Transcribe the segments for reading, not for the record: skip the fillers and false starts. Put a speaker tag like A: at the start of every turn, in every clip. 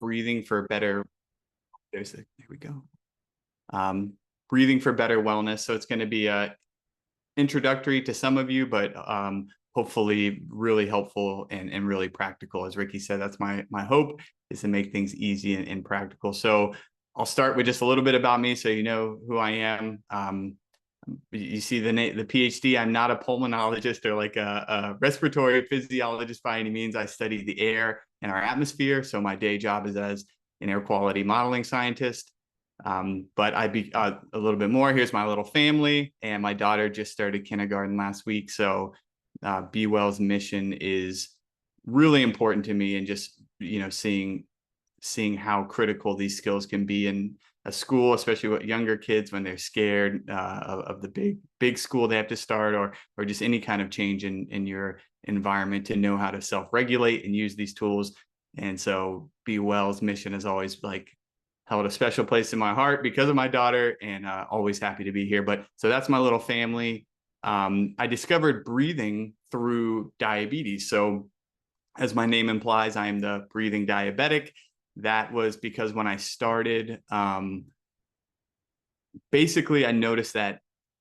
A: breathing for better. There we go. Breathing for better wellness. So it's going to be introductory to some of you, but hopefully really helpful and really practical. As Ricky said, that's my hope, is to make things easy and practical. So I'll start with just a little bit about me so you know who I am. You see the Ph.D. I'm not a pulmonologist or like a respiratory physiologist by any means. I study the air in our atmosphere. So my day job is as an air quality modeling scientist. But I'd be a little bit more. Here's my little family, and my daughter just started kindergarten last week. So Be Well's mission is really important to me, and just, you know, seeing how critical these skills can be in a school, especially with younger kids when they're scared of the big school they have to start, or just any kind of change in your environment, to know how to self-regulate and use these tools. And so Be Well's mission is always like held a special place in my heart because of my daughter, and always happy to be here. But so that's my little family. I discovered breathing through diabetes. So as my name implies, I am the breathing diabetic. That was because when I started, basically I noticed that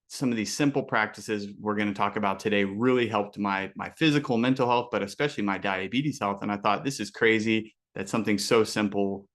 A: some of these simple practices we're going to talk about today really helped my physical, mental health, but especially my diabetes health. And I thought, this is crazy that something so simple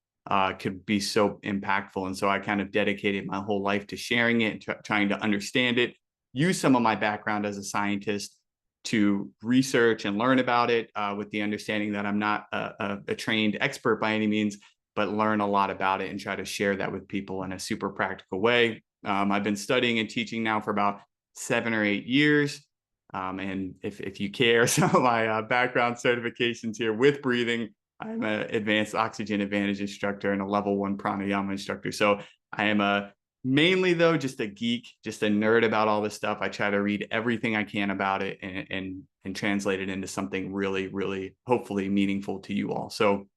A: could be so impactful. And so I kind of dedicated my whole life to sharing it, trying to understand it, use some of my background as a scientist to research and learn about it, with the understanding that I'm not a trained expert by any means, but learn a lot about it and try to share that with people in a super practical way. I've been studying and teaching now for about 7 or 8 years. And if you care, some of my background certifications here with breathing: I'm an advanced oxygen advantage instructor and a level 1 pranayama instructor. So I am mainly, though, just a geek, just a nerd about all this stuff. I try to read everything I can about it and translate it into something really, really, hopefully meaningful to you all. So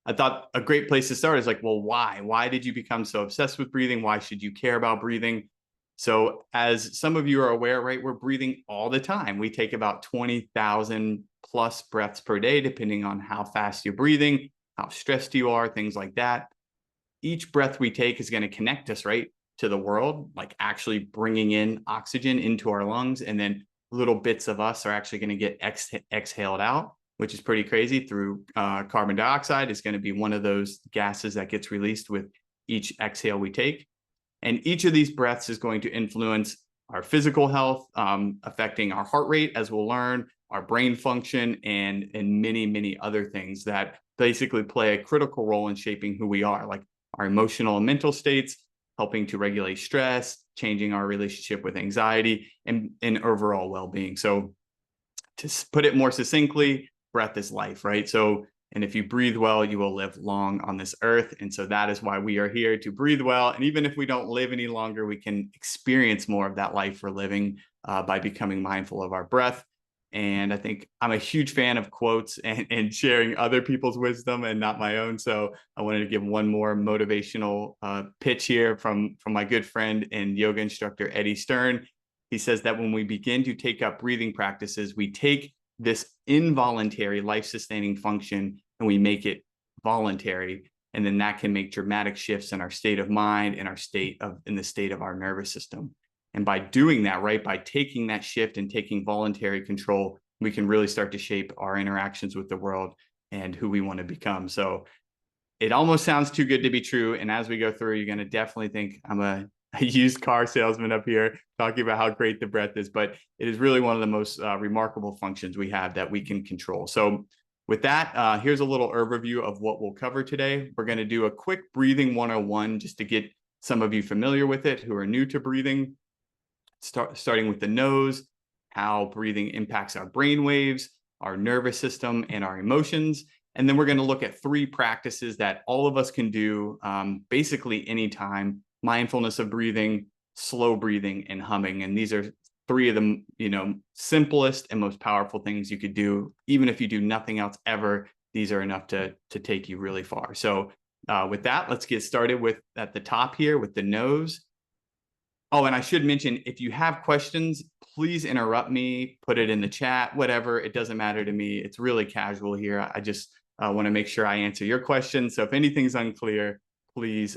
A: I thought a great place to start is like, well, why? Why did you become so obsessed with breathing? Why should you care about breathing? So as some of you are aware, right, we're breathing all the time. We take about 20,000 plus breaths per day, depending on how fast you're breathing, how stressed you are, things like that. Each breath we take is going to connect us, right, to the world, like actually bringing in oxygen into our lungs. And then little bits of us are actually going to get exhaled out, which is pretty crazy, through carbon dioxide is going to be one of those gases that gets released with each exhale we take. And each of these breaths is going to influence our physical health, affecting our heart rate, as we'll learn, our brain function, and many, many other things that basically play a critical role in shaping who we are, like our emotional and mental states, helping to regulate stress, changing our relationship with anxiety, and overall well-being. So to put it more succinctly, breath is life, right? So, and if you breathe well, you will live long on this earth. And so that is why we are here, to breathe well. And even if we don't live any longer, we can experience more of that life we're living by becoming mindful of our breath. And I think I'm a huge fan of quotes and sharing other people's wisdom and not my own. So I wanted to give one more motivational pitch here from my good friend and yoga instructor, Eddie Stern. He says that when we begin to take up breathing practices, we take this involuntary life-sustaining function and we make it voluntary. And then that can make dramatic shifts in our state of mind and in the state of our nervous system. And by doing that, right, by taking that shift and taking voluntary control, we can really start to shape our interactions with the world and who we want to become. So it almost sounds too good to be true. And as we go through, you're going to definitely think I'm a used car salesman up here talking about how great the breath is, but it is really one of the most remarkable functions we have that we can control. So with that, here's a little overview of what we'll cover today. We're going to do a quick breathing 101 just to get some of you familiar with it who are new to breathing, starting with the nose, how breathing impacts our brain waves, our nervous system, and our emotions. And then we're going to look at 3 practices that all of us can do basically anytime: mindfulness of breathing, slow breathing, and humming. And these are 3 of the simplest and most powerful things you could do. Even if you do nothing else ever, these are enough to take you really far. So with that, let's get started with at the top here with the nose. Oh, and I should mention, if you have questions, please interrupt me, put it in the chat, whatever. It doesn't matter to me. It's really casual here. I want to make sure I answer your question. So if anything's unclear, please,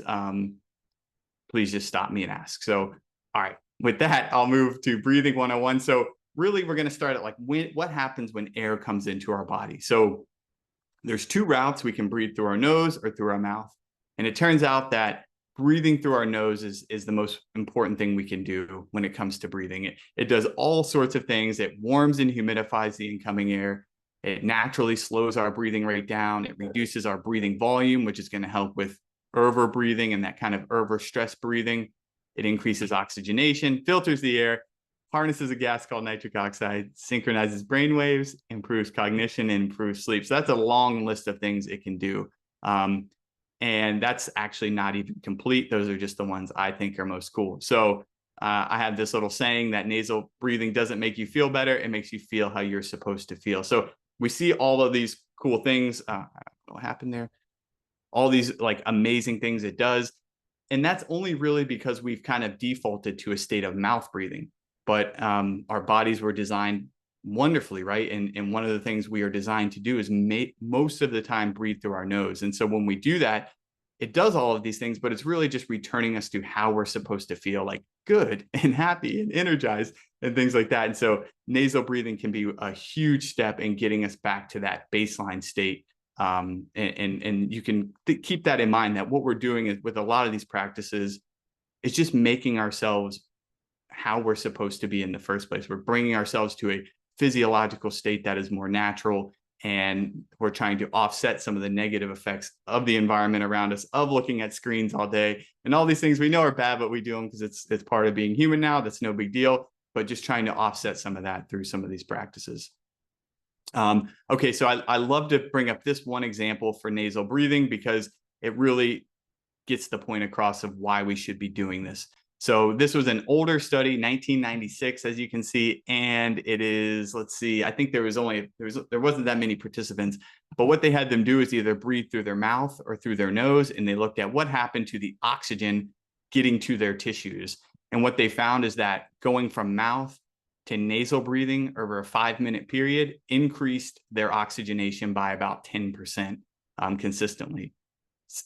A: please just stop me and ask. So, all right, with that, I'll move to breathing 101. So really, we're going to start at like what happens when air comes into our body. So there's two routes. We can breathe through our nose or through our mouth. And it turns out that breathing through our nose is the most important thing we can do when it comes to breathing. It does all sorts of things. It warms and humidifies the incoming air. It naturally slows our breathing rate down. It reduces our breathing volume, which is going to help with over breathing and that kind of over stress breathing. It increases oxygenation, filters the air, harnesses a gas called nitric oxide, synchronizes brain waves, improves cognition, and improves sleep. So that's a long list of things it can do. And that's actually not even complete. Those are just the ones I think are most cool. So I have this little saying that nasal breathing doesn't make you feel better. It makes you feel how you're supposed to feel. So we see all of these cool things. What happened there? All these like amazing things it does. And that's only really because we've kind of defaulted to a state of mouth breathing. But our bodies were designed wonderfully, right? And one of the things we are designed to do is most of the time breathe through our nose. And so when we do that, it does all of these things, but it's really just returning us to how we're supposed to feel, like good and happy and energized and things like that. And so nasal breathing can be a huge step in getting us back to that baseline state. And you can keep that in mind, that what we're doing is with a lot of these practices is just making ourselves how we're supposed to be in the first place. We're bringing ourselves to a physiological state that is more natural, and we're trying to offset some of the negative effects of the environment around us, of looking at screens all day and all these things we know are bad, but we do them because it's part of being human now. That's no big deal, but just trying to offset some of that through some of these practices. Okay, so I love to bring up this one example for nasal breathing because it really gets the point across of why we should be doing this. So this was an older study, 1996, as you can see, and it is, let's see, I think there wasn't that many participants, but what they had them do is either breathe through their mouth or through their nose, and they looked at what happened to the oxygen getting to their tissues. And what they found is that going from mouth to nasal breathing over a 5-minute period increased their oxygenation by about 10% consistently.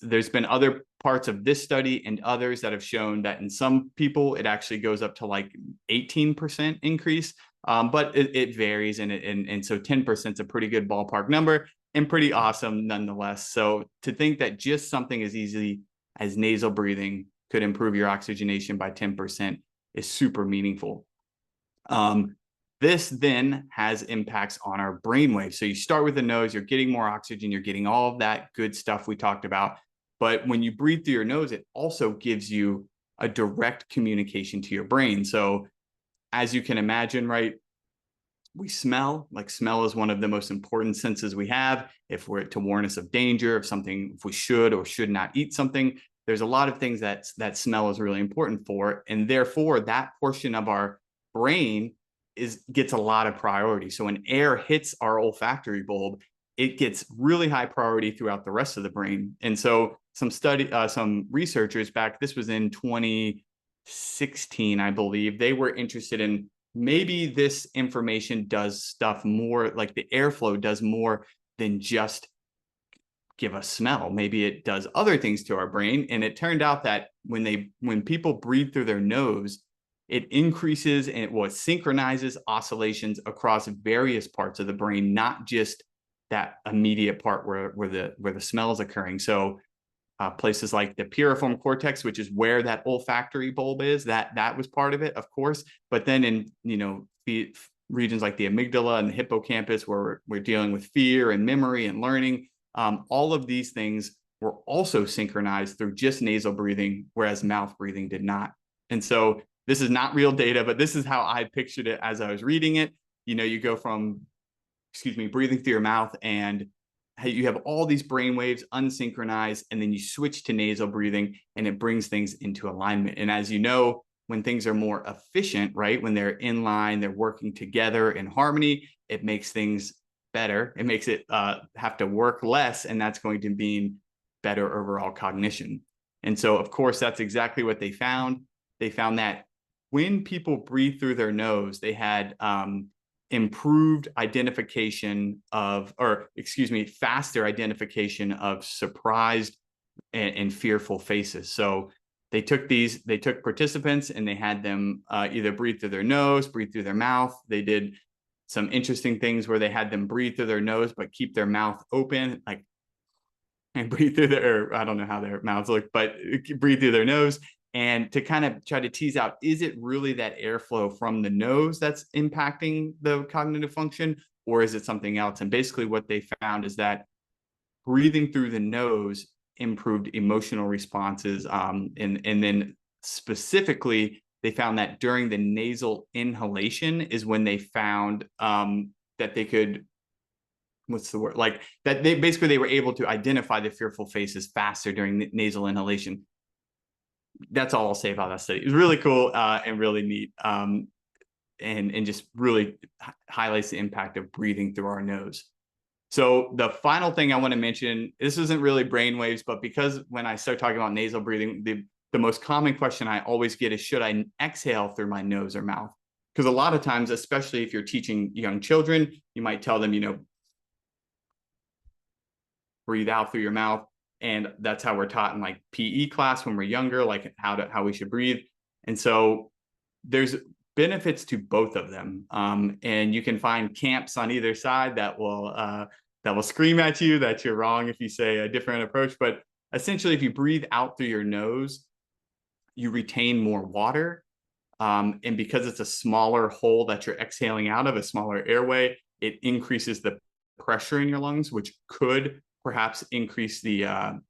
A: There's been other parts of this study and others that have shown that in some people, it actually goes up to like 18% increase, but it varies. And so 10% is a pretty good ballpark number and pretty awesome nonetheless. So to think that just something as easy as nasal breathing could improve your oxygenation by 10% is super meaningful. This then has impacts on our brain waves. So you start with the nose, you're getting more oxygen, you're getting all of that good stuff we talked about. But when you breathe through your nose, it also gives you a direct communication to your brain. So as you can imagine, right, we smell. Like, smell is one of the most important senses we have. If we're to warn us of danger, of something, if we should or should not eat something, there's a lot of things that smell is really important for. And therefore, that portion of our brain gets a lot of priority. So when air hits our olfactory bulb, it gets really high priority throughout the rest of the brain. And so some researchers back, this was in 2016, I believe, they were interested in maybe this information does stuff more, like the airflow does more than just give us smell. Maybe it does other things to our brain. And it turned out that when people breathe through their nose, it increases and it synchronizes oscillations across various parts of the brain, not just that immediate part where the smell is occurring. So places like the piriform cortex, which is where that olfactory bulb is, that was part of it, of course. But then in regions like the amygdala and the hippocampus, where we're dealing with fear and memory and learning, all of these things were also synchronized through just nasal breathing, whereas mouth breathing did not. And so this is not real data, but this is how I pictured it as I was reading it. You go from, breathing through your mouth, and you have all these brain waves unsynchronized, and then you switch to nasal breathing, and it brings things into alignment. And as you know, when things are more efficient, right, when they're in line, they're working together in harmony, it makes things better. It makes it have to work less, and that's going to mean better overall cognition. And so, of course, that's exactly what they found. They found that when people breathe through their nose, they had improved identification of, or excuse me, faster identification of surprised and fearful faces. So they took participants and they had them either breathe through their nose, breathe through their mouth. They did some interesting things where they had them breathe through their nose, but keep their mouth open, like, and breathe through their, I don't know how their mouths look, but breathe through their nose. And to kind of try to tease out, is it really that airflow from the nose that's impacting the cognitive function, or is it something else? And basically what they found is that breathing through the nose improved emotional responses. And then specifically, they found that during the nasal inhalation is when they found that they could, what's the word? Like that they were able to identify the fearful faces faster during the nasal inhalation. That's all I'll say about that study. It was really cool and really neat. And just really highlights the impact of breathing through our nose. So the final thing I want to mention, this isn't really brainwaves, but because when I start talking about nasal breathing, the most common question I always get is, should I exhale through my nose or mouth? Because a lot of times, especially if you're teaching young children, you might tell them, breathe out through your mouth. And that's how we're taught in like PE class when we're younger, like how we should breathe. And so there's benefits to both of them. And you can find camps on either side that will scream at you that you're wrong if you say a different approach. But essentially, if you breathe out through your nose, you retain more water. And because it's a smaller hole that you're exhaling out of, a smaller airway, it increases the pressure in your lungs, which could perhaps increase the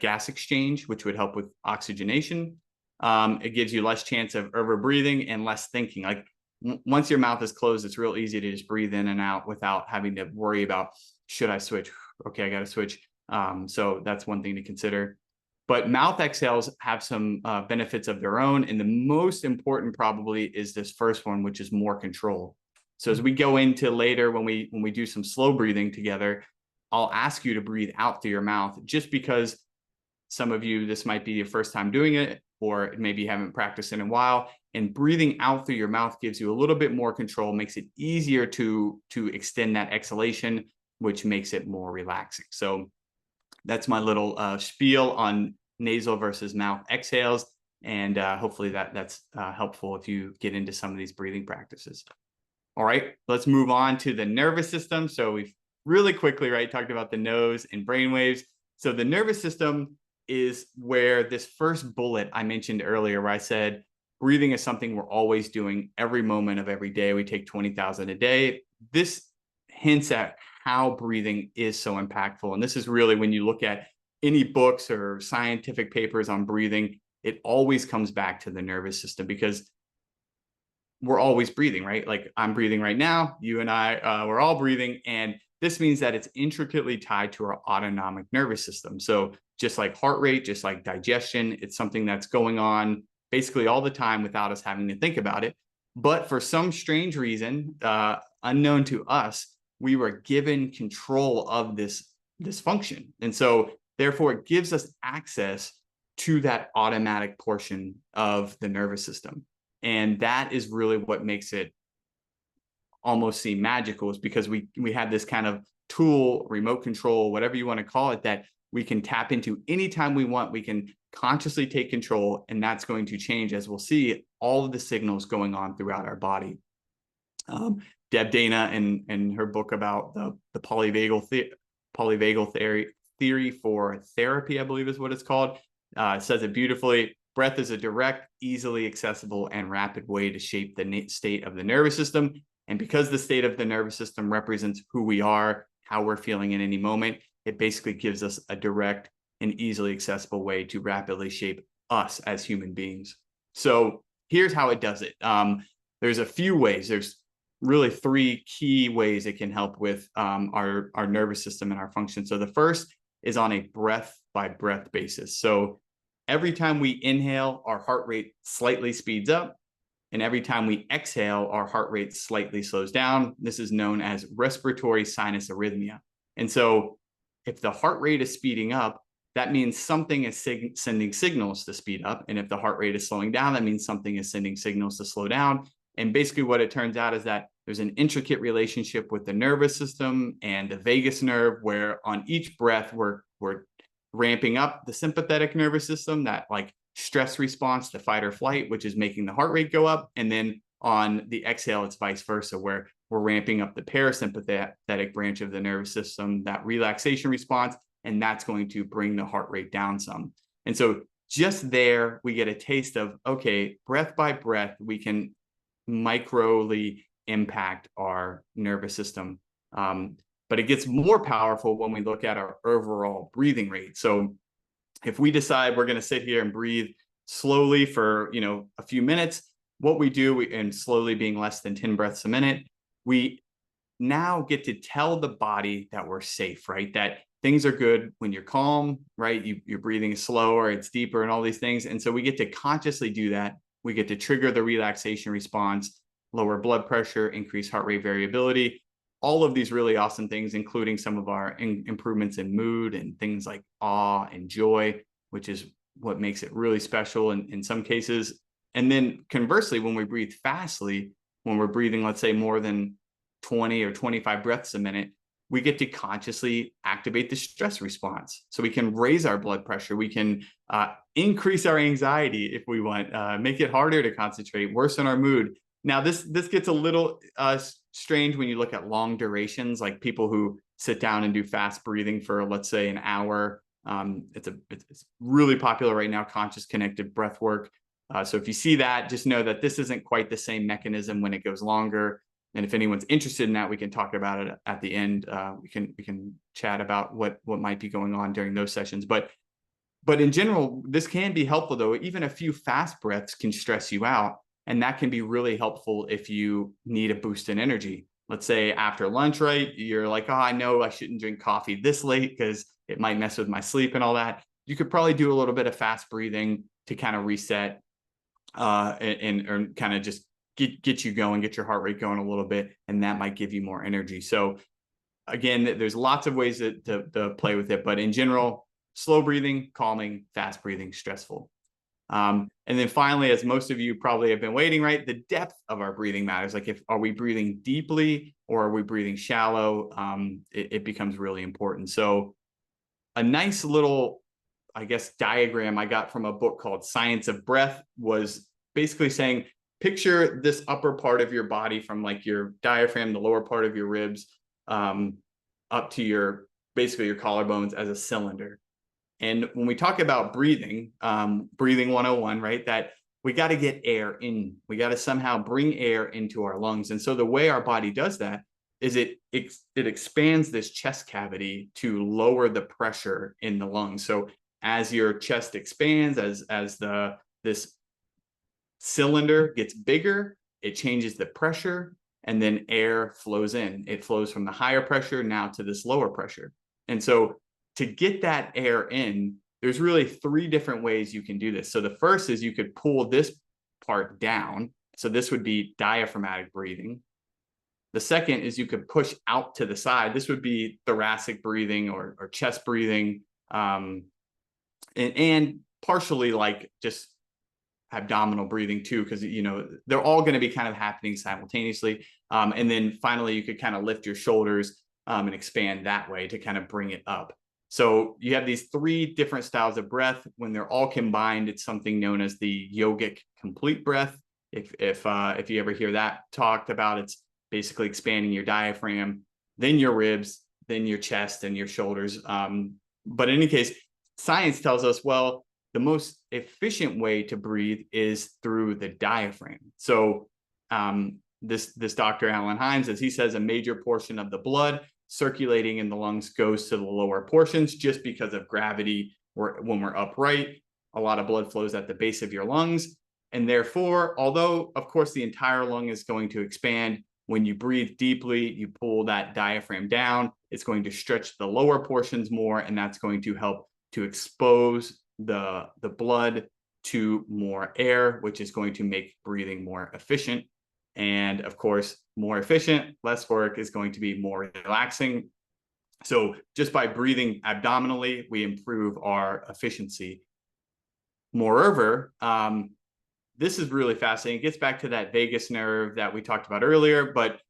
A: gas exchange, which would help with oxygenation. It gives you less chance of overbreathing and less thinking. Like once your mouth is closed, it's real easy to just breathe in and out without having to worry about, should I switch? Okay, I got to switch. So that's one thing to consider. But mouth exhales have some benefits of their own. And the most important probably is this first one, which is more control. So as we go into later, when we do some slow breathing together, I'll ask you to breathe out through your mouth, just because some of you, this might be your first time doing it, or maybe you haven't practiced in a while. And breathing out through your mouth gives you a little bit more control, makes it easier to extend that exhalation, which makes it more relaxing. So that's my little spiel on nasal versus mouth exhales. And hopefully that's helpful if you get into some of these breathing practices. All right, let's move on to the nervous system. So we've really quickly, right, talked about the nose and brain waves. So the nervous system is where this first bullet I mentioned earlier, where I said breathing is something we're always doing every moment of every day. We take 20,000 a day. This hints at how breathing is so impactful. And this is really, when you look at any books or scientific papers on breathing, it always comes back to the nervous system, because we're always breathing, right? Like I'm breathing right now, you and I, we're all breathing. And this means that it's intricately tied to our autonomic nervous system. So just like heart rate, just like digestion, it's something that's going on basically all the time without us having to think about it. But for some strange reason, unknown to us, we were given control of this function. And so therefore it gives us access to that automatic portion of the nervous system. And that is really what makes it almost seem magical, is because we have this kind of tool, remote control, whatever you want to call it, that we can tap into anytime we want. We can consciously take control, and that's going to change, as we'll see, all of the signals going on throughout our body. Deb Dana, in her book about the polyvagal theory for therapy, I believe is what it's called, says it beautifully. Breath is a direct, easily accessible, and rapid way to shape the state of the nervous system. And because the state of the nervous system represents who we are, how we're feeling in any moment, it basically gives us a direct and easily accessible way to rapidly shape us as human beings. So here's how it does it. There's a few ways. There's really three key ways it can help with our nervous system and our function. So the first is on a breath by breath basis. So every time we inhale, our heart rate slightly speeds up. And every time we exhale, our heart rate slightly slows down. This is known as respiratory sinus arrhythmia. And so if the heart rate is speeding up, that means something is sending signals to speed up. And if the heart rate is slowing down, that means something is sending signals to slow down. And basically what it turns out is that there's an intricate relationship with the nervous system and the vagus nerve, where on each breath, we're ramping up the sympathetic nervous system, that like stress response to fight or flight, which is making the heart rate go up. And then on the exhale, it's vice versa, where we're ramping up the parasympathetic branch of the nervous system, that relaxation response, and that's going to bring the heart rate down some. And so just there, we get a taste of, okay, breath by breath, we can microly impact our nervous system. But it gets more powerful when we look at our overall breathing rate. So if we decide we're going to sit here and breathe slowly for, a few minutes, what we do, and slowly being less than 10 breaths a minute, we now get to tell the body that we're safe, right? That things are good when you're calm, right? Your breathing is slower, it's deeper, and all these things. And so we get to consciously do that. We get to trigger the relaxation response, lower blood pressure, increase heart rate variability, all of these really awesome things, including some of our improvements in mood and things like awe and joy, which is what makes it really special in some cases. And then conversely, when we breathe fastly, when we're breathing, let's say more than 20 or 25 breaths a minute, we get to consciously activate the stress response. So we can raise our blood pressure. We can increase our anxiety if we want, make it harder to concentrate, worsen our mood. Now, this gets a little strange when you look at long durations, like people who sit down and do fast breathing for, let's say, an hour. It's really popular right now, conscious connected breath work. So if you see that, just know that this isn't quite the same mechanism when it goes longer. And if anyone's interested in that, we can talk about it at the end. We can chat about what might be going on during those sessions. But in general, this can be helpful, though. Even a few fast breaths can stress you out. And that can be really helpful if you need a boost in energy. Let's say after lunch, right? You're like, oh, I know I shouldn't drink coffee this late because it might mess with my sleep and all that. You could probably do a little bit of fast breathing to kind of reset and kind of just get you going, get your heart rate going a little bit, and that might give you more energy. So again, there's lots of ways to play with it, but in general, slow breathing, calming, fast breathing, stressful. And then finally, as most of you probably have been waiting, right, the depth of our breathing matters. Like, are we breathing deeply or are we breathing shallow? It becomes really important. So a nice little, I guess, diagram I got from a book called Science of Breath was basically saying, picture this upper part of your body from like your diaphragm, the lower part of your ribs, up to basically your collarbones as a cylinder. And when we talk about breathing, breathing 101, right, that we got to get air in. We got to somehow bring air into our lungs. And so the way our body does that is it expands this chest cavity to lower the pressure in the lungs. So as your chest expands, as this cylinder gets bigger, it changes the pressure, and then air flows in. It flows from the higher pressure now to this lower pressure. And so to get that air in, there's really 3 different ways you can do this. So the first is you could pull this part down. So this would be diaphragmatic breathing. The second is you could push out to the side. This would be thoracic breathing or chest breathing, and partially like just abdominal breathing too, because they're all going to be kind of happening simultaneously. And then finally, you could kind of lift your shoulders and expand that way to kind of bring it up. So you have these 3 different styles of breath. When they're all combined, it's something known as the yogic complete breath. If you ever hear that talked about, it's basically expanding your diaphragm, then your ribs, then your chest and your shoulders. But in any case, science tells us, well, the most efficient way to breathe is through the diaphragm. So this Dr. Alan Himes, as he says, a major portion of the blood circulating in the lungs goes to the lower portions just because of gravity. When we're upright, a lot of blood flows at the base of your lungs. And therefore, although, of course, the entire lung is going to expand, when you breathe deeply, you pull that diaphragm down, it's going to stretch the lower portions more, and that's going to help to expose the blood to more air, which is going to make breathing more efficient. And of course, more efficient, less work is going to be more relaxing. So just by breathing abdominally, we improve our efficiency. Moreover, this is really fascinating. It gets back to that vagus nerve that we talked about earlier, but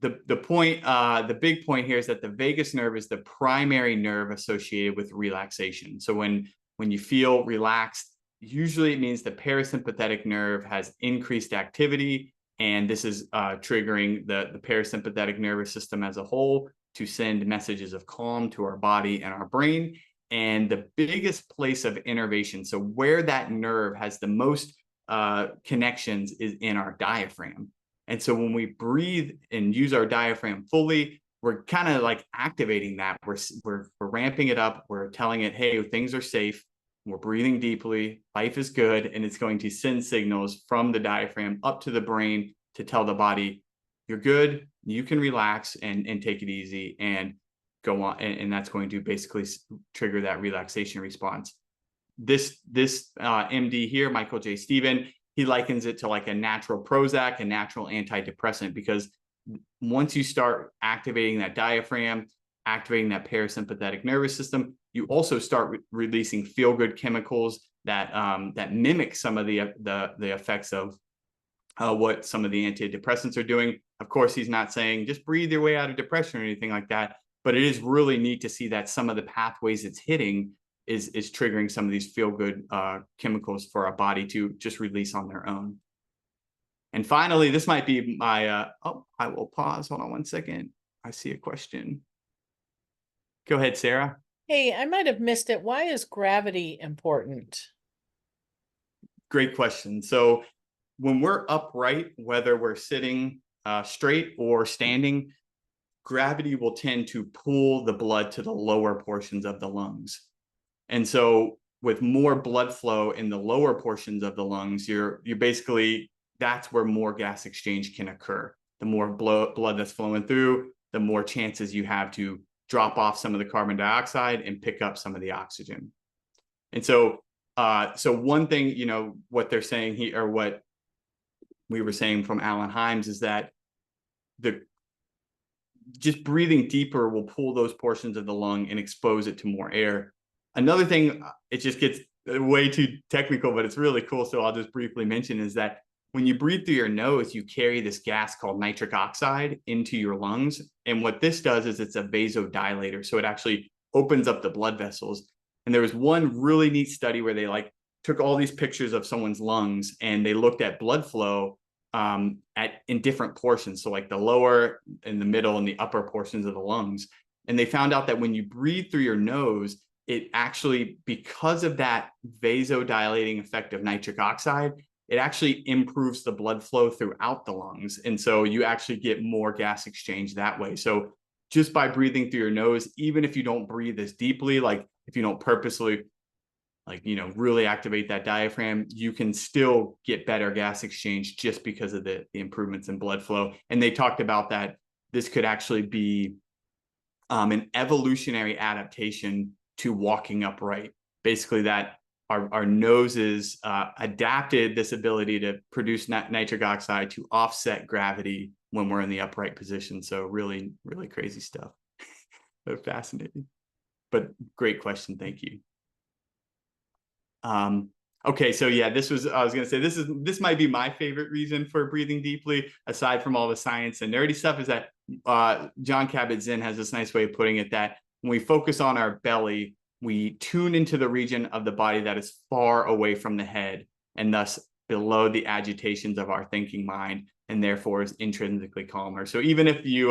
A: the big point here is that the vagus nerve is the primary nerve associated with relaxation. So when you feel relaxed, usually it means the parasympathetic nerve has increased activity, and this is triggering the parasympathetic nervous system as a whole to send messages of calm to our body and our brain. And the biggest place of innervation, so where that nerve has the most connections, is in our diaphragm. And so when we breathe and use our diaphragm fully, we're kind of like activating that. We're ramping it up. We're telling it, hey, things are safe. We're breathing deeply. Life is good. And it's going to send signals from the diaphragm up to the brain to tell the body, you're good. You can relax and take it easy and go on. And that's going to basically trigger that relaxation response. This MD here, Michael J. Stephen, he likens it to like a natural Prozac, a natural antidepressant, because once you start activating that diaphragm, activating that parasympathetic nervous system, you also start releasing feel-good chemicals that that mimic some of the effects of what some of the antidepressants are doing. Of course, he's not saying just breathe your way out of depression or anything like that, but it is really neat to see that some of the pathways it's hitting is triggering some of these feel-good chemicals for our body to just release on their own. And finally, this might be my, I will pause. Hold on one second. I see a question. Go ahead, Sarah.
B: Hey, I might have missed it. Why is gravity important?
A: Great question. So when we're upright, whether we're sitting straight or standing, gravity will tend to pull the blood to the lower portions of the lungs. And so with more blood flow in the lower portions of the lungs, you're basically, that's where more gas exchange can occur. The more blood that's flowing through, the more chances you have to drop off some of the carbon dioxide and pick up some of the oxygen. And so, so one thing, you know, what they're saying here, or what we were saying from Alan Himes, is that just breathing deeper will pull those portions of the lung and expose it to more air. Another thing, it just gets way too technical, but it's really cool, so I'll just briefly mention, is that when you breathe through your nose, you carry this gas called nitric oxide into your lungs. And what this does is it's a vasodilator. So it actually opens up the blood vessels. And there was one really neat study where they like took all these pictures of someone's lungs and they looked at blood flow in different portions. So like the lower and the middle and the upper portions of the lungs. And they found out that when you breathe through your nose, it actually, because of that vasodilating effect of nitric oxide, it actually improves the blood flow throughout the lungs. And so you actually get more gas exchange that way. So just by breathing through your nose, even if you don't breathe as deeply, like if you don't purposely, like, you know, really activate that diaphragm, you can still get better gas exchange just because of the improvements in blood flow. And they talked about that this could actually be an evolutionary adaptation to walking upright. Basically that our noses adapted this ability to produce nitric oxide to offset gravity when we're in the upright position. So really, really crazy stuff. Fascinating, but great question. Thank you. Okay, so yeah, I was gonna say, this might be my favorite reason for breathing deeply, aside from all the science and nerdy stuff, is that John Kabat-Zinn has this nice way of putting it, that when we focus on our belly, we tune into the region of the body that is far away from the head and thus below the agitations of our thinking mind, and therefore is intrinsically calmer. So even if you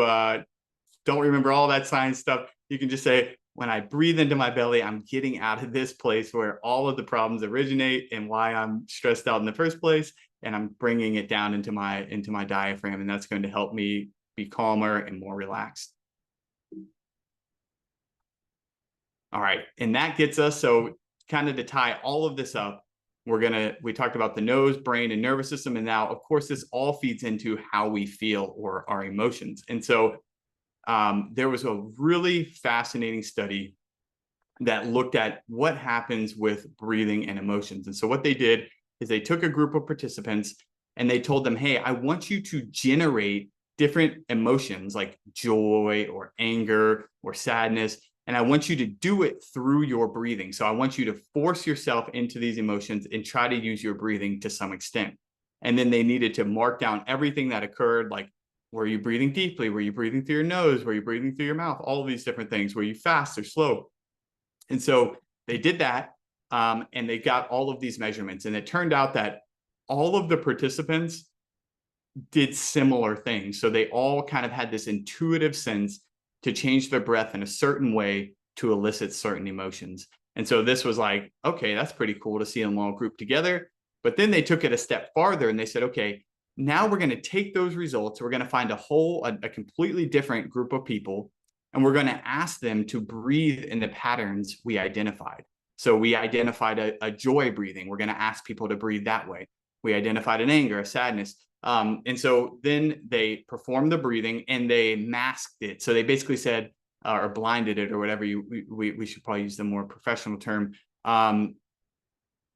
A: don't remember all that science stuff, you can just say, when I breathe into my belly, I'm getting out of this place where all of the problems originate and why I'm stressed out in the first place, and I'm bringing it down into my diaphragm, and that's going to help me be calmer and more relaxed. All right, and that gets us, so kind of to tie all of this up, we talked about the nose, brain, and nervous system, and now, of course, this all feeds into how we feel, or our emotions. And so there was a really fascinating study that looked at what happens with breathing and emotions. And so what they did is they took a group of participants and they told them, hey, I want you to generate different emotions like joy or anger or sadness, and I want you to do it through your breathing. So I want you to force yourself into these emotions and try to use your breathing to some extent. And then they needed to mark down everything that occurred, like Were you breathing deeply? Were you breathing through your nose? Were you breathing through your mouth? All of these different things. Were you fast or slow? And so they did that, and they got all of these measurements. And it turned out that all of the participants did similar things. So they all kind of had this intuitive sense to change their breath in a certain way to elicit certain emotions. And so this was like, okay, that's pretty cool to see them all grouped together. But then they took it a step farther and they said, okay, now we're going to take those results. We're going to find a completely different group of people, and we're going to ask them to breathe in the patterns we identified. So we identified a joy breathing. We're going to ask people to breathe that way. We identified an anger, a sadness. And so then they performed the breathing and they masked it. So they basically said, or blinded it, or whatever we should probably use the more professional term.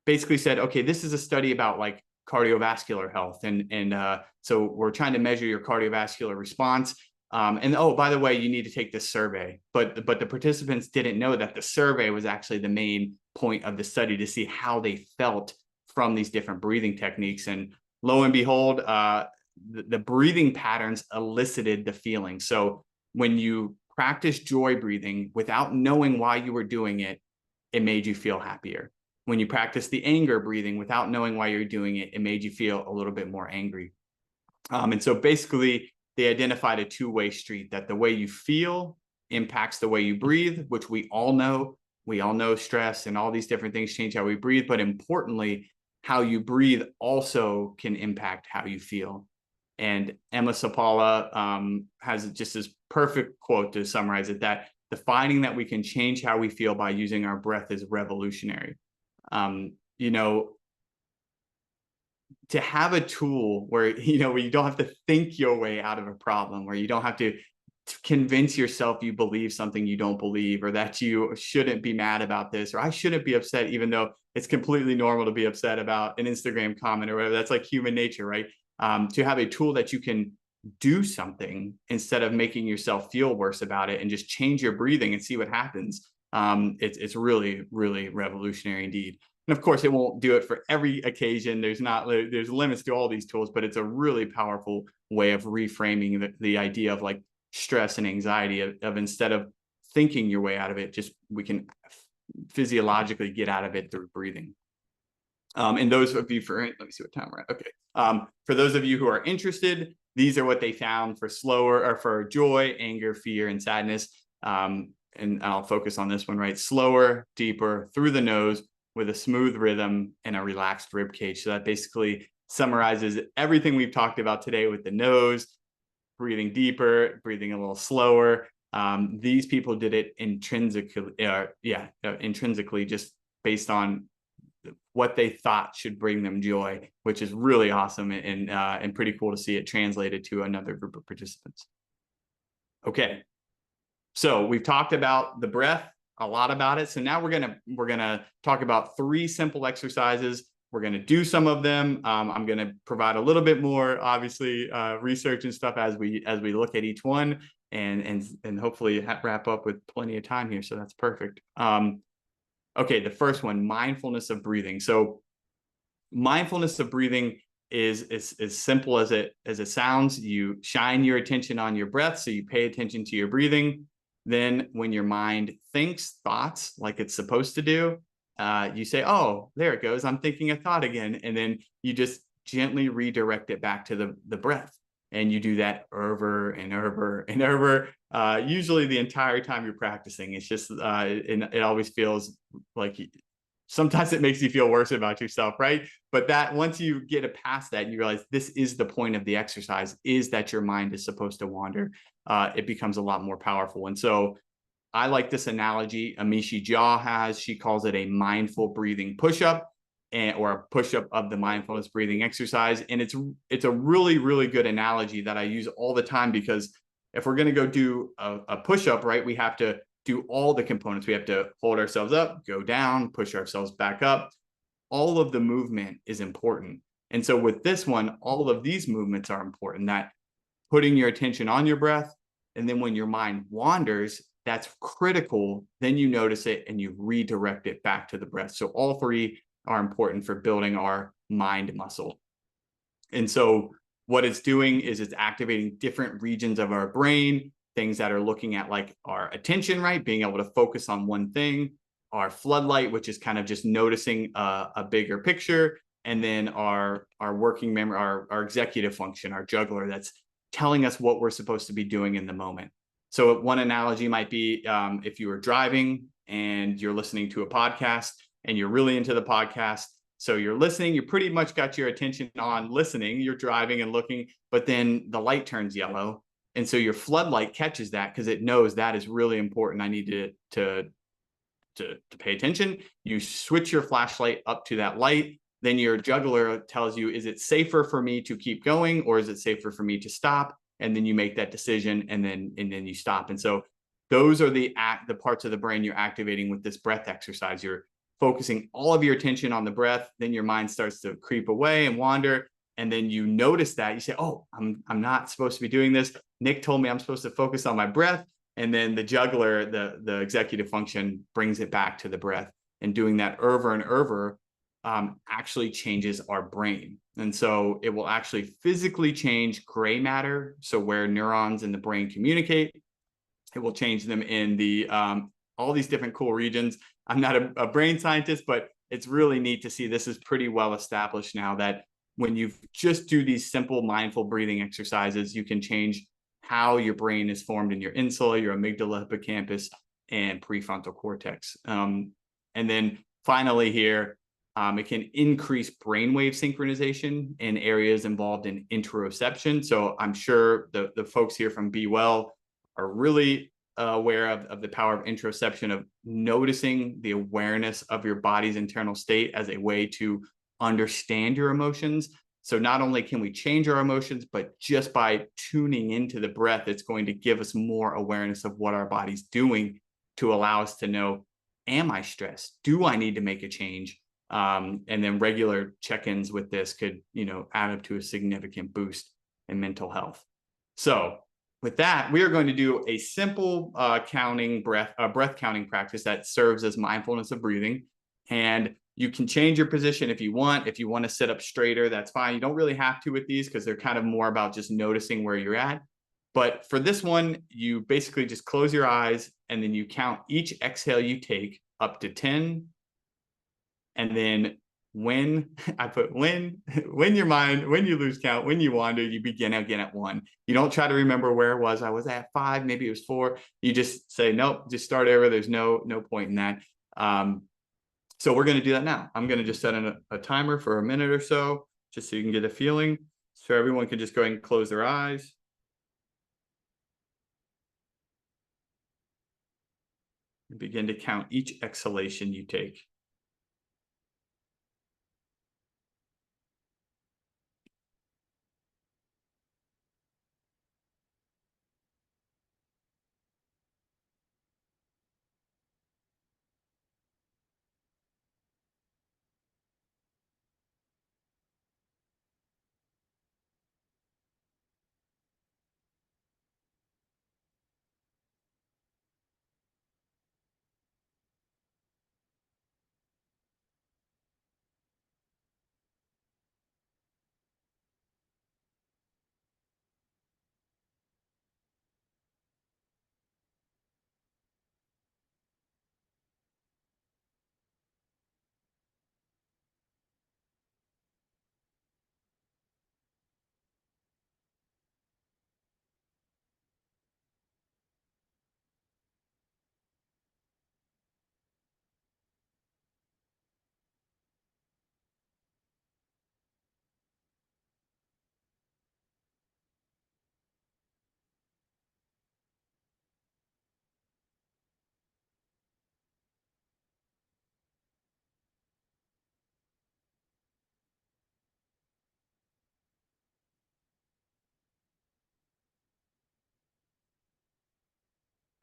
A: Basically said, okay, this is a study about like cardiovascular health, and so we're trying to measure your cardiovascular response. And oh, by the way, you need to take this survey. But the participants didn't know that the survey was actually the main point of the study, to see how they felt from these different breathing techniques. And lo and behold, the breathing patterns elicited the feeling. So when you practice joy breathing without knowing why you were doing it, it made you feel happier. When you practice the anger breathing without knowing why you're doing it, it made you feel a little bit more angry. And so basically, they identified a two-way street, that the way you feel impacts the way you breathe, which we all know. We all know stress and all these different things change how we breathe, but importantly, how you breathe also can impact how you feel. And Emma Sapala has just this perfect quote to summarize it, that the finding that we can change how we feel by using our breath is revolutionary. You know, to have a tool where, where you don't have to think your way out of a problem, where you don't have to convince yourself you believe something you don't believe, or that you shouldn't be mad about this, or I shouldn't be upset, even though it's completely normal to be upset about an Instagram comment or whatever. That's like human nature, right? To have a tool that you can do something instead of making yourself feel worse about it, and just change your breathing and see what happens. It's really, really revolutionary indeed. And of course, it won't do it for every occasion. There's limits to all these tools, but it's a really powerful way of reframing the idea of like stress and anxiety, of instead of thinking your way out of it, just we can physiologically get out of it through breathing. And those of you let me see what time we're at. Okay. For those of you who are interested, these are what they found for for joy, anger, fear, and sadness. And I'll focus on this one, right? Slower, deeper, through the nose, with a smooth rhythm and a relaxed rib cage. So that basically summarizes everything we've talked about today with the nose, breathing deeper, breathing a little slower. These people did it intrinsically, just based on what they thought should bring them joy, which is really awesome and pretty cool to see it translated to another group of participants. Okay, so we've talked about the breath, a lot about it. So now we're gonna talk about 3 simple exercises. We're gonna do some of them. I'm gonna provide a little bit more, obviously, research and stuff as we look at each one, and hopefully wrap up with plenty of time here. So that's perfect. Okay, the first one, mindfulness of breathing. So mindfulness of breathing is as simple as it sounds. You shine your attention on your breath, so you pay attention to your breathing. Then when your mind thinks thoughts like it's supposed to do, you say, oh, there it goes, I'm thinking a thought again. And then you just gently redirect it back to the breath. And you do that over and over and over, usually the entire time you're practicing. It's just, it always feels like, sometimes it makes you feel worse about yourself, right? But that once you get past that, you realize this is the point of the exercise, is that your mind is supposed to wander. It becomes a lot more powerful. And so I like this analogy Amishi Jha has. She calls it a mindful breathing push-up, or a push-up of the mindfulness breathing exercise. And it's a really, really good analogy that I use all the time, because if we're going to go do a push-up, right, we have to do all the components. We have to hold ourselves up, go down, push ourselves back up. All of the movement is important. And so with this one, all of these movements are important, that putting your attention on your breath, and then when your mind wanders, that's critical. Then you notice it and you redirect it back to the breath. So all 3 are important for building our mind muscle. And so what it's doing is it's activating different regions of our brain, things that are looking at like our attention, right? Being able to focus on one thing, our floodlight, which is kind of just noticing a bigger picture, and then our working memory, our executive function, our juggler, that's telling us what we're supposed to be doing in the moment. So one analogy might be if you were driving and you're listening to a podcast and you're really into the podcast. So you're listening, you pretty much got your attention on listening, you're driving and looking, but then the light turns yellow. And so your floodlight catches that because it knows that is really important. I need to pay attention. You switch your flashlight up to that light. Then your juggler tells you, is it safer for me to keep going or is it safer for me to stop? And then you make that decision and then you stop. And so those are the parts of the brain you're activating with this breath exercise. You're focusing all of your attention on the breath. Then your mind starts to creep away and wander. And then you notice that you say, oh, I'm not supposed to be doing this. Nick told me I'm supposed to focus on my breath. And then the juggler, the executive function, brings it back to the breath. And doing that over and over actually changes our brain. And so it will actually physically change gray matter. So where neurons in the brain communicate, it will change them in the all these different cool regions. I'm not a brain scientist, but it's really neat to see this is pretty well established now that when you just do these simple mindful breathing exercises, you can change how your brain is formed in your insula, your amygdala, hippocampus, and prefrontal cortex. And then finally here, it can increase brainwave synchronization in areas involved in interoception. So I'm sure the folks here from Be Well are really aware of the power of interoception, of noticing the awareness of your body's internal state as a way to understand your emotions. So not only can we change our emotions, but just by tuning into the breath, it's going to give us more awareness of what our body's doing to allow us to know, am I stressed? Do I need to make a change? And then regular check-ins with this could, add up to a significant boost in mental health. So with that, we are going to do a simple breath counting practice that serves as mindfulness of breathing. And you can change your position if you want. If you want to sit up straighter, that's fine. You don't really have to with these because they're kind of more about just noticing where you're at. But for this one, you basically just close your eyes and then you count each exhale you take up to 10. And then when you lose count, when you wander, you begin again at 1. You don't try to remember where it was. I was at 5, maybe it was 4. You just say, nope, just start over. There's no point in that. So we're going to do that now. I'm going to just set a timer for a minute or so, just so you can get a feeling. So everyone can just go ahead and close their eyes. And begin to count each exhalation you take.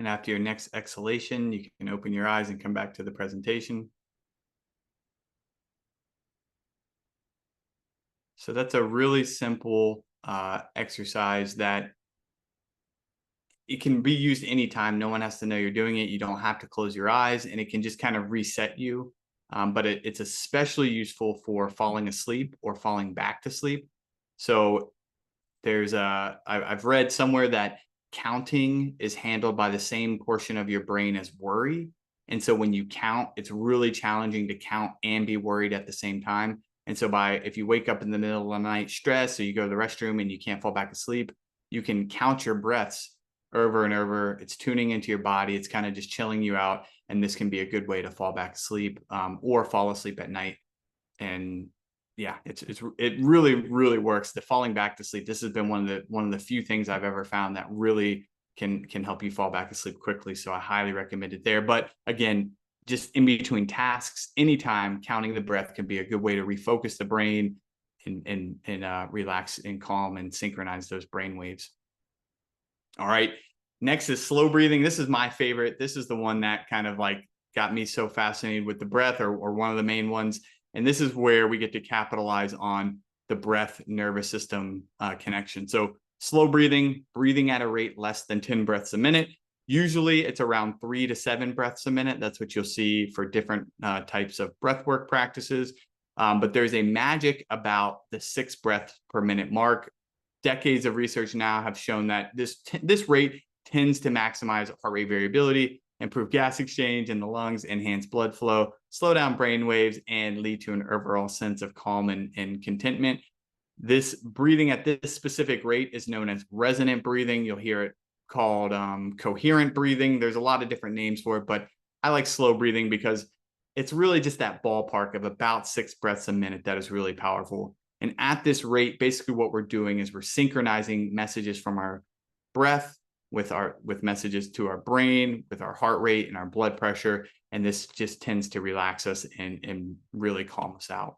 A: And after your next exhalation, you can open your eyes and come back to the presentation. So that's a really simple exercise that it can be used anytime. No one has to know you're doing it. You don't have to close your eyes, and it can just kind of reset you. But it's especially useful for falling asleep or falling back to sleep. So I've read somewhere that counting is handled by the same portion of your brain as worry. And so when you count, it's really challenging to count and be worried at the same time. And so if you wake up in the middle of the night stressed, or you go to the restroom and you can't fall back asleep, you can count your breaths over and over. It's tuning into your body. It's kind of just chilling you out. And this can be a good way to fall back asleep, or fall asleep at night. And yeah, it really works. The falling back to sleep. This has been one of the few things I've ever found that really can help you fall back asleep quickly. So I highly recommend it there. But again, just in between tasks, anytime, counting the breath can be a good way to refocus the brain and relax and calm and synchronize those brain waves. All right. Next is slow breathing. This is my favorite. This is the one that kind of like got me so fascinated with the breath, or one of the main ones. And this is where we get to capitalize on the breath nervous system connection. So slow breathing, breathing at a rate less than 10 breaths a minute. Usually it's around 3 to 7 breaths a minute. That's what you'll see for different types of breath work practices. But there's a magic about the 6 breaths per minute mark. Decades of research now have shown that this rate tends to maximize heart rate variability, improve gas exchange in the lungs, enhance blood flow, slow down brain waves, and lead to an overall sense of calm and contentment. This breathing at this specific rate is known as resonant breathing. You'll hear it called coherent breathing. There's a lot of different names for it, but I like slow breathing because it's really just that ballpark of about 6 breaths a minute that is really powerful. And at this rate, basically what we're doing is we're synchronizing messages from our breath with messages to our brain, with our heart rate and our blood pressure. And this just tends to relax us and really calm us out.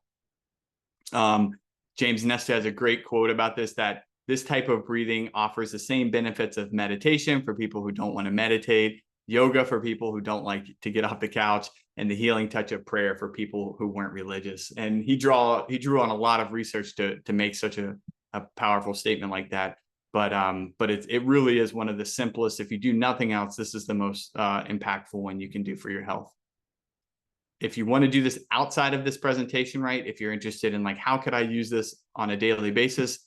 A: James Nestor has a great quote about this, that this type of breathing offers the same benefits of meditation for people who don't want to meditate, yoga for people who don't like to get off the couch, and the healing touch of prayer for people who weren't religious. And he drew on a lot of research to make such a powerful statement like that. But it really is one of the simplest. If you do nothing else, this is the most impactful one you can do for your health. If you want to do this outside of this presentation, right? If you're interested in like, how could I use this on a daily basis?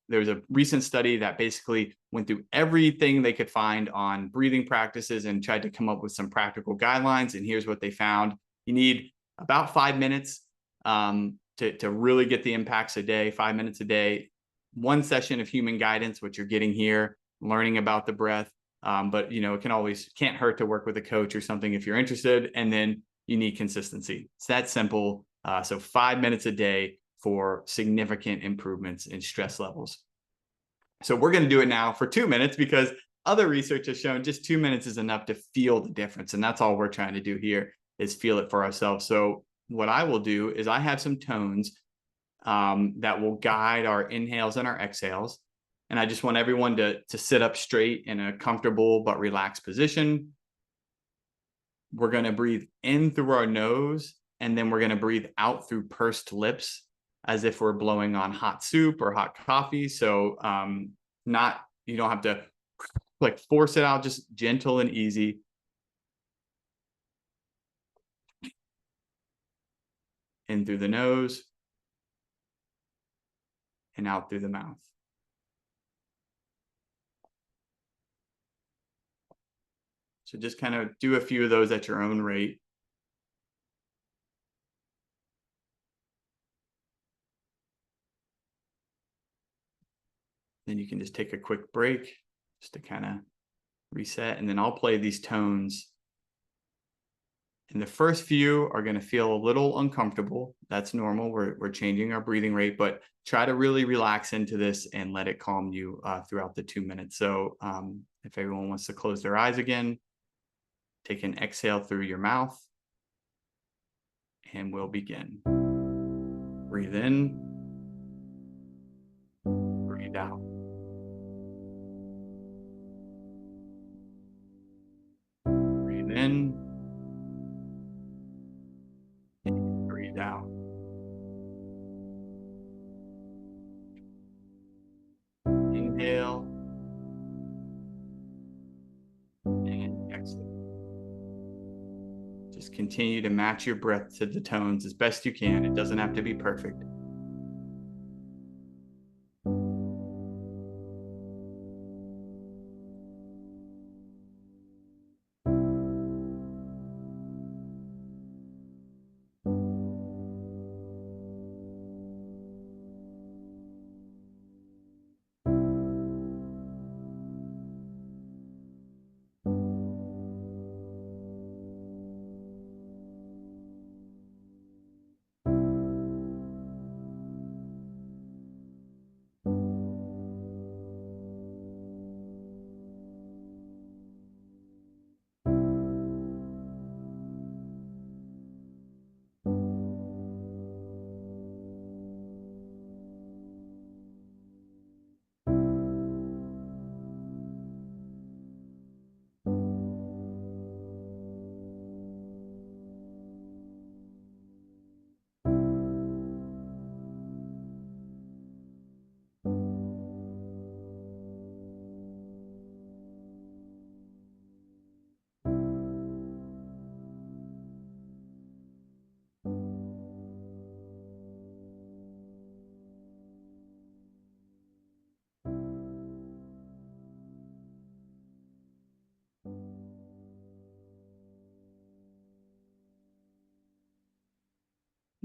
A: There's a recent study that basically went through everything they could find on breathing practices and tried to come up with some practical guidelines. And here's what they found. You need about 5 minutes to really get the impacts a day, 5 minutes a day, 1 session of human guidance, which you're getting here, learning about the breath. But it can't hurt to work with a coach or something if you're interested. And then you need consistency. It's that simple. So 5 minutes a day for significant improvements in stress levels. So we're going to do it now for 2 minutes because other research has shown just 2 minutes is enough to feel the difference. And that's all we're trying to do here, is feel it for ourselves. So what I will do is I have some tones that will guide our inhales and our exhales. And I just want everyone to sit up straight in a comfortable but relaxed position. We're going to breathe in through our nose, and then we're going to breathe out through pursed lips as if we're blowing on hot soup or hot coffee. So you don't have to like force it out, just gentle and easy. In through the nose and out through the mouth. So just kind of do a few of those at your own rate. Then you can just take a quick break just to kind of reset. And then I'll play these tones. And the first few are going to feel a little uncomfortable. That's normal. We're changing our breathing rate, but try to really relax into this and let it calm you throughout the 2 minutes. So if everyone wants to close their eyes again, take an exhale through your mouth, and we'll begin. Breathe in, breathe out. Breathe in, and breathe out. Inhale and exhale. Just continue to match your breath to the tones as best you can. It doesn't have to be perfect.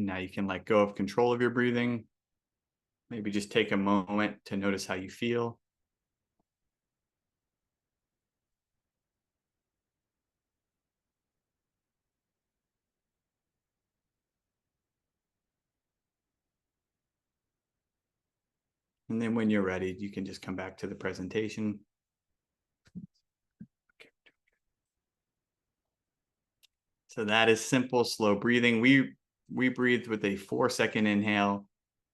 A: Now you can let go of control of your breathing. Maybe just take a moment to notice how you feel. And then when you're ready, you can just come back to the presentation. So that is simple, slow breathing. We breathe with a 4-second inhale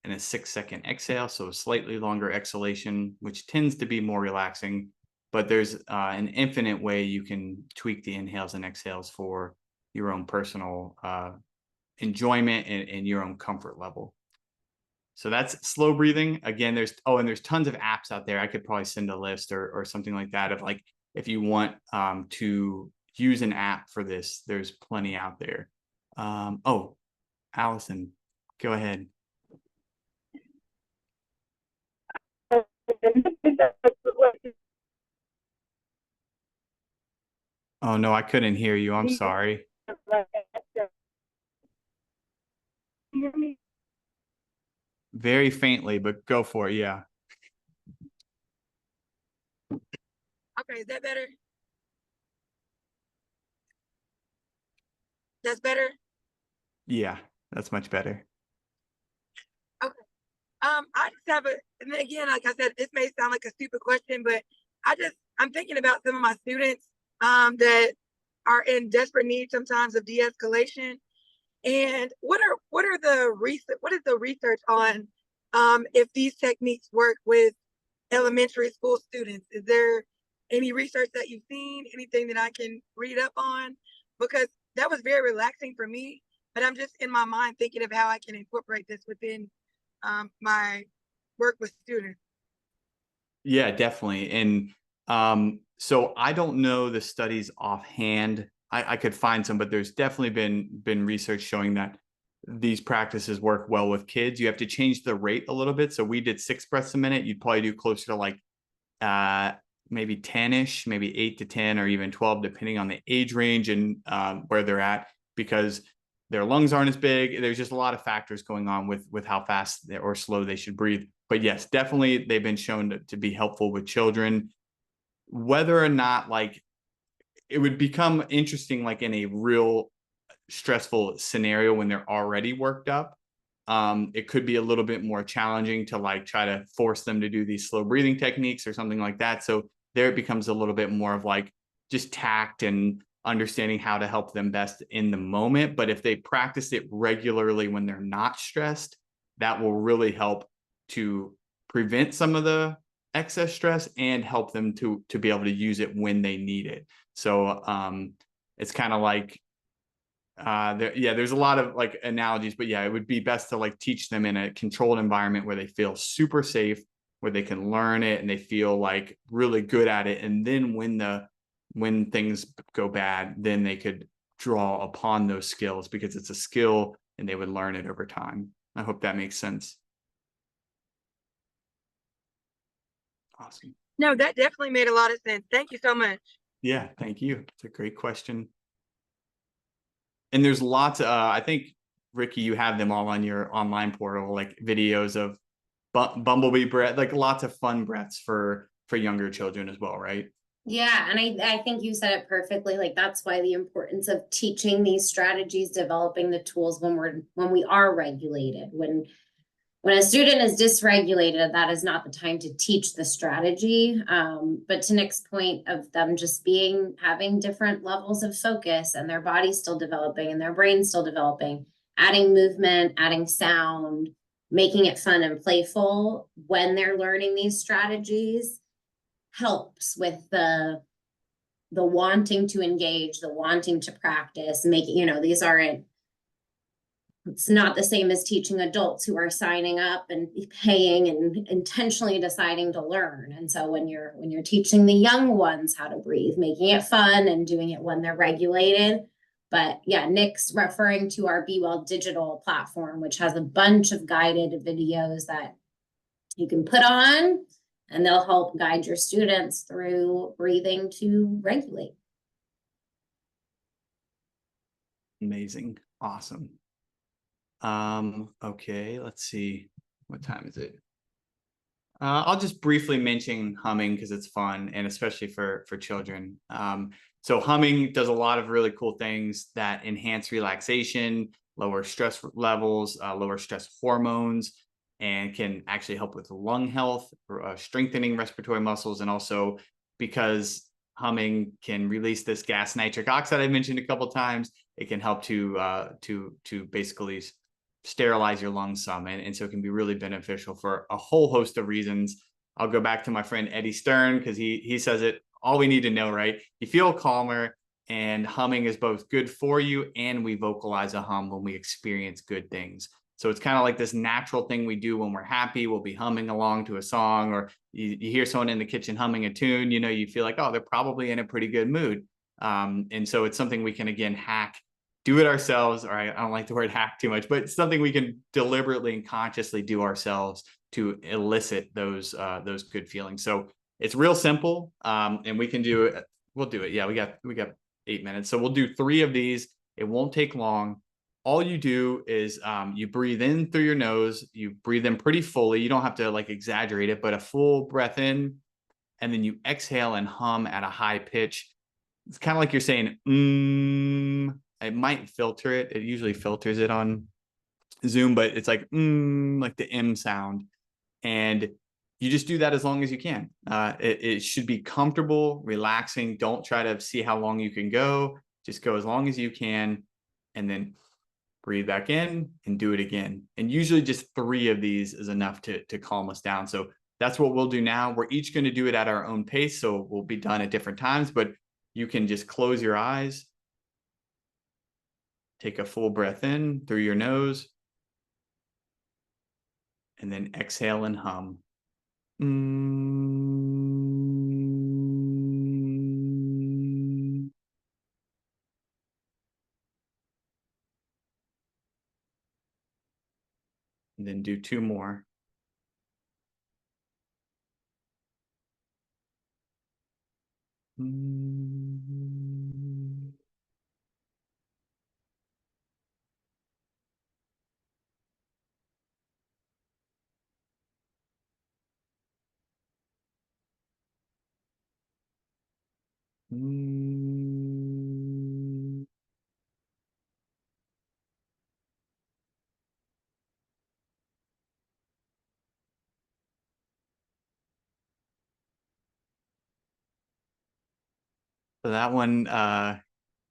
A: and a 6-second exhale. So a slightly longer exhalation, which tends to be more relaxing, but there's an infinite way you can tweak the inhales and exhales for your own personal enjoyment and your own comfort level. So that's slow breathing. Again, there's tons of apps out there. I could probably send a list or something like that of like, if you want to use an app for this, there's plenty out there. Oh, Allison, go ahead. Oh no, I couldn't hear you. I'm sorry. Very faintly, but go for it. Yeah.
C: Okay, is that better? That's better?
A: Yeah, that's much better.
C: Okay. I just have and then again, like I said, this may sound like a stupid question, but I'm thinking about some of my students that are in desperate need sometimes of de-escalation. And what is the research on if these techniques work with elementary school students? Is there any research that you've seen, anything that I can read up on? Because that was very relaxing for me, but I'm just in my mind thinking of how I can incorporate this within my work with students.
A: Yeah, definitely. And so I don't know the studies offhand. I could find some, but there's definitely been research showing that these practices work well with kids. You have to change the rate a little bit. So we did 6 breaths a minute. You'd probably do closer to like maybe 10-ish, maybe 8 to 10, or even 12, depending on the age range and where they're at, because their lungs aren't as big. There's just a lot of factors going on with how fast or slow they should breathe. But yes, definitely they've been shown to be helpful with children. Whether or not like it would become interesting, like in a real stressful scenario when they're already worked up, it could be a little bit more challenging to like try to force them to do these slow breathing techniques or something like that. So there it becomes a little bit more of like just tact and understanding how to help them best in the moment. But if they practice it regularly when they're not stressed, that will really help to prevent some of the excess stress and help them to be able to use it when they need it. So it's kind of like there's a lot of like analogies, but yeah, it would be best to like teach them in a controlled environment where they feel super safe, where they can learn it and they feel like really good at it. And then when things go bad, then they could draw upon those skills because it's a skill and they would learn it over time. I hope that makes sense. Awesome.
C: No, that definitely made a lot of sense. Thank you so much.
A: Yeah, thank you. It's a great question. And there's lots I think, Ricky, you have them all on your online portal, like videos of bumblebee breath, like lots of fun breaths for younger children as well, right?
D: Yeah, and I think you said it perfectly. Like that's why the importance of teaching these strategies, developing the tools when we are regulated. When a student is dysregulated, that is not the time to teach the strategy. But to Nick's point of them just having different levels of focus and their body's still developing and their brain's still developing, adding movement, adding sound, making it fun and playful when they're learning these strategies helps with the wanting to engage, the wanting to practice, making, it's not the same as teaching adults who are signing up and paying and intentionally deciding to learn. And so when you're teaching the young ones how to breathe, making it fun and doing it when they're regulated. But yeah, Nick's referring to our Be Well digital platform, which has a bunch of guided videos that you can put on, and they'll help guide your students through breathing to regulate.
A: Amazing. Awesome. Okay, let's see. What time is it? I'll just briefly mention humming because it's fun and especially for children. So humming does a lot of really cool things that enhance relaxation, lower stress levels, lower stress hormones, and can actually help with lung health, strengthening respiratory muscles, and also because humming can release this gas nitric oxide I mentioned a couple times, it can help to basically sterilize your lungs some. And so it can be really beneficial for a whole host of reasons. I'll go back to my friend Eddie Stern because he says it all we need to know, right? You feel calmer, and humming is both good for you, and we vocalize a hum when we experience good things. So it's kind of like this natural thing we do when we're happy. We'll be humming along to a song, or you hear someone in the kitchen humming a tune, you know, you feel like, oh, they're probably in a pretty good mood. And so it's something we can, again, hack, do it ourselves, or I don't like the word hack too much, but it's something we can deliberately and consciously do ourselves to elicit those good feelings. So it's real simple, and we can do it. We'll do it. Yeah, we got 8 minutes, so we'll do 3 of these. It won't take long. All you do is you breathe in through your nose. You breathe in pretty fully. You don't have to like exaggerate it, but a full breath in, and then you exhale and hum at a high pitch. It's kind of like you're saying, it might filter it. It usually filters it on Zoom, but it's like the M sound. And you just do that as long as you can. It should be comfortable, relaxing. Don't try to see how long you can go. Just go as long as you can, and then breathe back in and do it again. And usually just 3 of these is enough to calm us down. So that's what we'll do now. We're each going to do it at our own pace. So we'll be done at different times, but you can just close your eyes, take a full breath in through your nose, and then exhale and hum. And then do 2 more. So that one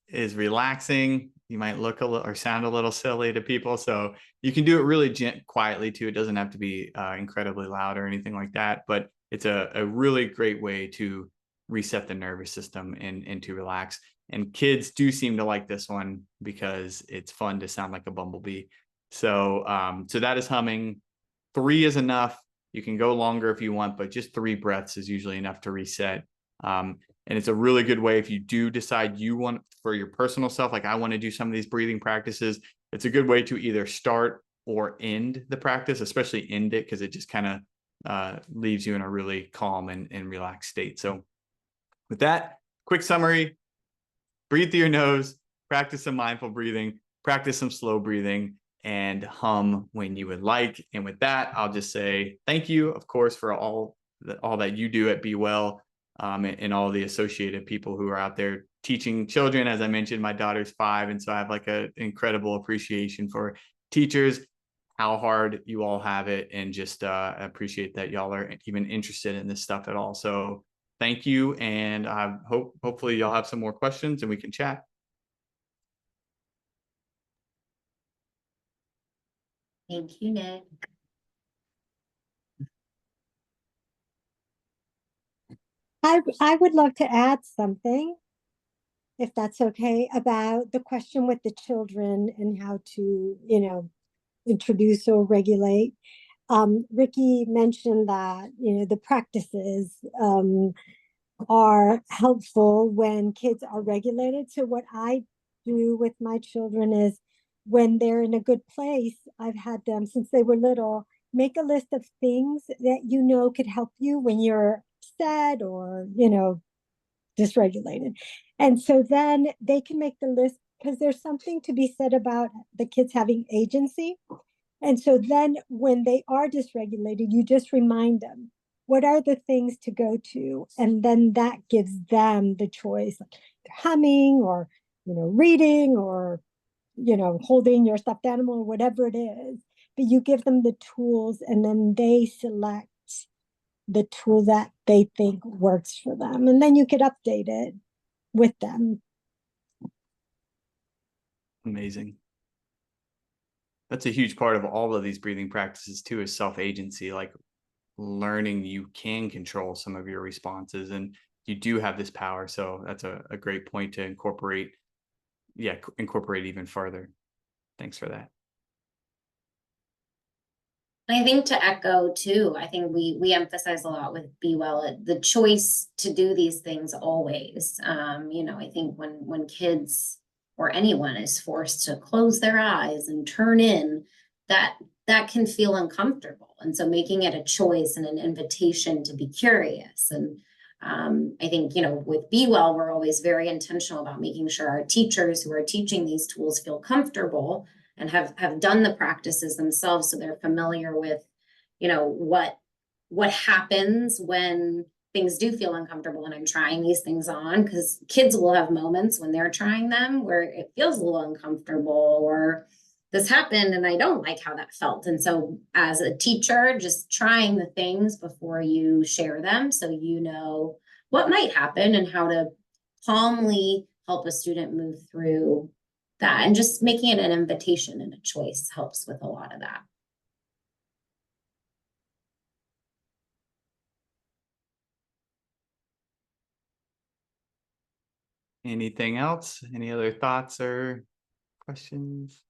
A: is relaxing. You might look a little or sound a little silly to people. So you can do it really quietly too. It doesn't have to be incredibly loud or anything like that, but it's a really great way to reset the nervous system and to relax. And kids do seem to like this one because it's fun to sound like a bumblebee. So, so that is humming. 3 is enough. You can go longer if you want, but just 3 breaths is usually enough to reset. And it's a really good way if you do decide you want for your personal self, like I want to do some of these breathing practices. It's a good way to either start or end the practice, especially end it, because it just kind of leaves you in a really calm and relaxed state. So with that, quick summary: breathe through your nose, practice some mindful breathing, practice some slow breathing, and hum when you would like. And with that, I'll just say thank you, of course, for all that you do at Be Well, and all the associated people who are out there teaching children. As I mentioned, my daughter's 5, and so I have like an incredible appreciation for teachers, how hard you all have it, and just appreciate that y'all are even interested in this stuff at all. So thank you, and I hopefully y'all have some more questions and we can chat.
D: Thank you, Nick.
E: I would love to add something, if that's okay, about the question with the children and how to, introduce or regulate. Ricky mentioned that, the practices are helpful when kids are regulated. So what I do with my children is when they're in a good place, I've had them since they were little, make a list of things that could help you when you're sad or, dysregulated. And so then they can make the list because there's something to be said about the kids having agency. And so then when they are dysregulated, you just remind them, what are the things to go to? And then that gives them the choice, like humming or, reading or, holding your stuffed animal or whatever it is. But you give them the tools and then they select the tool that they think works for them. And then you could update it with them.
A: Amazing. That's a huge part of all of these breathing practices too, is self-agency, like learning you can control some of your responses and you do have this power. So that's a great point to incorporate even further. Thanks for that.
D: I think to echo too, I think we emphasize a lot with Be Well the choice to do these things always. I think when kids or anyone is forced to close their eyes and turn in, that can feel uncomfortable. And so making it a choice and an invitation to be curious. And I think, with Be Well, we're always very intentional about making sure our teachers who are teaching these tools feel comfortable and have done the practices themselves, so they're familiar with, what happens when things do feel uncomfortable and I'm trying these things on, because kids will have moments when they're trying them where it feels a little uncomfortable, or this happened and I don't like how that felt. And so as a teacher, just trying the things before you share them, so you know what might happen and how to calmly help a student move through that, and just making it an invitation and a choice helps with a lot of that.
A: Anything else? Any other thoughts or questions?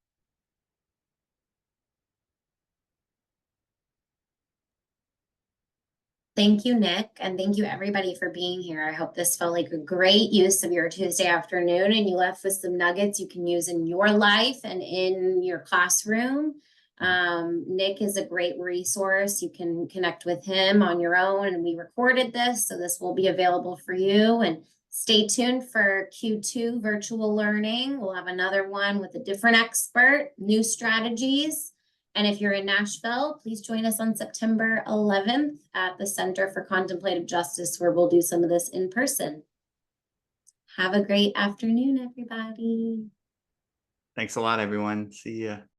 D: Thank you, Nick, and thank you everybody for being here. I hope this felt like a great use of your Tuesday afternoon and you left with some nuggets you can use in your life and in your classroom. Nick is a great resource. You can connect with him on your own, and we recorded this, so this will be available for you. And stay tuned for Q2 virtual learning. We'll have another one with a different expert, new strategies. And if you're in Nashville, please join us on September 11th at the Center for Contemplative Justice, where we'll do some of this in person. Have a great afternoon, everybody.
A: Thanks a lot, everyone. See ya.